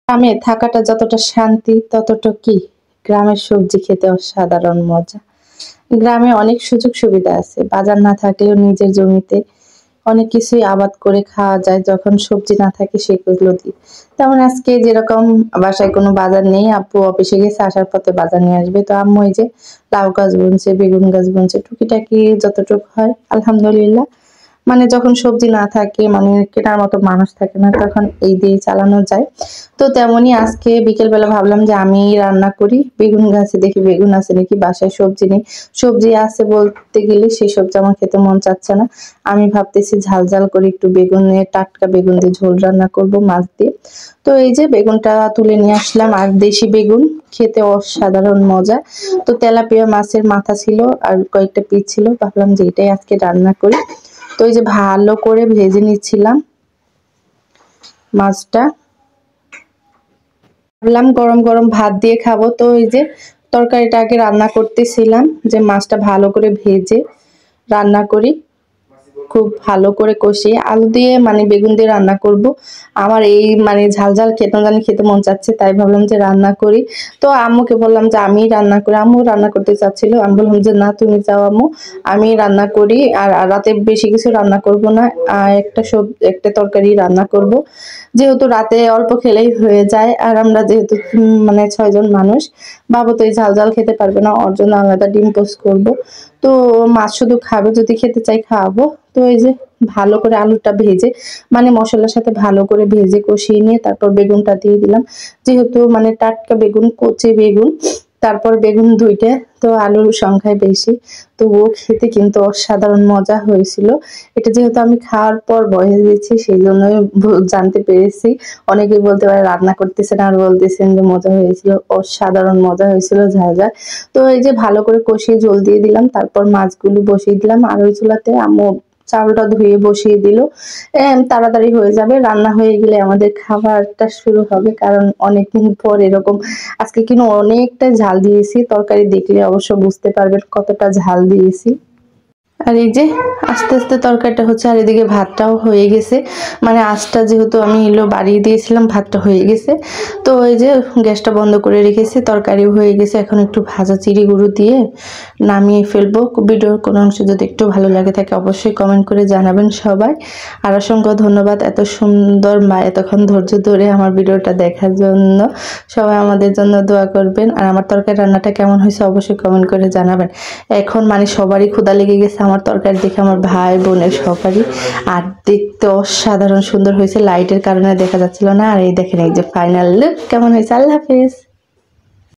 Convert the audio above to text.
গ্রামে থাকাটা যতটা শান্তি ততটা কি গ্রামের সবজি খেতে অসাধারণ মজা। গ্রামে অনেক সুযোগ সুবিধা আছে, বাজার না থাকলেও নিজের জমিতে অনেক কিছুই আবাদ করে খাওয়া যায় যখন সবজি না থাকে সেগুলো দিয়ে। তেমন আজকে যেরকম বাসায় কোনো বাজার নেই, আপু অফিসে গেছে, আসার পথে বাজার নিয়ে আসবে, তো আম্মু এই যে লাউ গাছ বুনছে, বেগুন গাছ বুনছে, টুকিটাকি যতটুকু হয় আলহামদুলিল্লাহ। মানে যখন সবজি না থাকে, মানে কেনার মতো মানুষ থাকে না, তখন এই দিয়ে চালানো যায়। তো তেমনই আজকে বিকেল বেলা ভাবলাম যে আমি রান্না করি। বেগুন গাছে দেখি বেগুন আছে নাকি, বাসায় সবজি নেই। সবজি আছে বলতে গেলে সেই সবজি আমার খেতে মন চাচ্ছে না। আমি ভাবতেছি ঝাল ঝাল করে একটু বেগুনের, টাটকা বেগুন দিয়ে ঝোল রান্না করব মাছ দিয়ে। তো এই যে বেগুনটা তুলে নিয়ে আসলাম, আর দেশি বেগুন খেতে অসাধারণ মজা। তো তেলাপিয়া মাছের মাথা ছিল আর কয়েকটা পিস ছিল, ভাবলাম যে এটাই আজকে রান্না করি। তো এই যে ভালো করে ভেজে নিচ্ছিলাম মাছটা। ভাবলাম গরম গরম ভাত দিয়ে খাবো, তো এই যে তরকারিটা আগে রান্না করতেছিলাম যে মাছটা ভালো করে ভেজে রান্না করি, খুব ভালো করে কষিয়ে আলু দিয়ে মানে বেগুন দিয়ে রান্না করব। আমার এই মানে ঝাল ঝাল খেতে জানি খেতে মন চাচ্ছে, তাই ভাবলাম যে রান্না করি। তো আম্মুকে বললাম যে আমি রান্না করি, আম্মু রান্না করতে চাচ্ছিল, আমি বললাম যে না তুমি যাও আম্মু, আমি রান্না করি। আর রাতে বেশি কিছু রান্না করব না, একটা তরকারি রান্না করব, যেহেতু রাতে অল্প খেলেই হয়ে যায়। আর আমরা যেহেতু মানে 6 জন মানুষ, বাবু তো এই ঝাল ঝাল খেতে পারবে না, ওর জন্য আলাদা ডিম পোস্ট করবো। তো মাছ শুধু খাবে, যদি খেতে চাই খাওয়াবো। তো এই যে ভালো করে আলুটা ভেজে মানে মশলার সাথে ভালো করে ভেজে কষিয়ে নিয়ে তারপর বেগুনটা দিয়ে দিলাম। যেহেতু মানে টাটকা বেগুন, কচি বেগুন, তারপর বেগুন 2টা, তো আলুর সংখ্যায় বেশি, তো ও খেতে কিন্তু অসাধারণ মজা হয়েছিল। এটা যেহেতু আমি খাওয়ার পর বয়স দিচ্ছি সেই জন্যই জানতে পেরেছি। অনেকেই বলতে পারে রান্না করতেছেন আর বলতেছেন যে মজা হয়েছিল, অসাধারণ মজা হয়েছিল ঝাল ঝাল। তো এই যে ভালো করে কষিয়ে জল দিয়ে দিলাম, তারপর মাছগুলো বসিয়ে দিলাম। আর ওই চুলাতে আম্মু চাউলটা ধুয়ে বসিয়ে দিল, তাড়াতাড়ি হয়ে যাবে। রান্না হয়ে গেলে আমাদের খাবারটা শুরু হবে, কারণ অনেকদিন পর এরকম। আজকে কিন্তু অনেকটা ঝাল দিয়েছি, তরকারি দেখলে অবশ্য বুঝতে পারবেন কতটা ঝাল দিয়েছি। আর এই যে আস্তে আস্তে তরকারিটা হচ্ছে, আর এদিকে ভাতটাও হয়ে গেছে। মানে আঁচটা যেহেতু আমি বাড়িয়ে দিয়েছিলাম, ভাতটা হয়ে গেছে। তো এই যে গ্যাসটা বন্ধ করে রেখেছি, তরকারিও হয়ে গেছে। এখন একটু ভাজা চিড়ি গুঁড়ো দিয়ে নামিয়ে ফেলবো। ভিডিওর কোনো অংশ যদি একটু ভালো লাগে থাকে অবশ্যই কমেন্ট করে জানাবেন সবাই। আর অসংখ্য ধন্যবাদ এত সুন্দর এতক্ষণ ধৈর্য ধরে আমার ভিডিওটা দেখার জন্য। সবাই আমাদের জন্য দোয়া করবেন। আর আমার তরকারি রান্নাটা কেমন হয়েছে অবশ্যই কমেন্ট করে জানাবেন। এখন মানে সবারই ক্ষুধা লেগে গেছে আমার তরকারি দেখে, আমার ভাই বোনের সবারই। আর দেখতে অসাধারণ সুন্দর হয়েছে, লাইটের কারণে দেখা যাচ্ছিল না। আর এই দেখেন এই যে ফাইনাল লুক কেমন হয়েছে। আল্লাহ হাফেজ।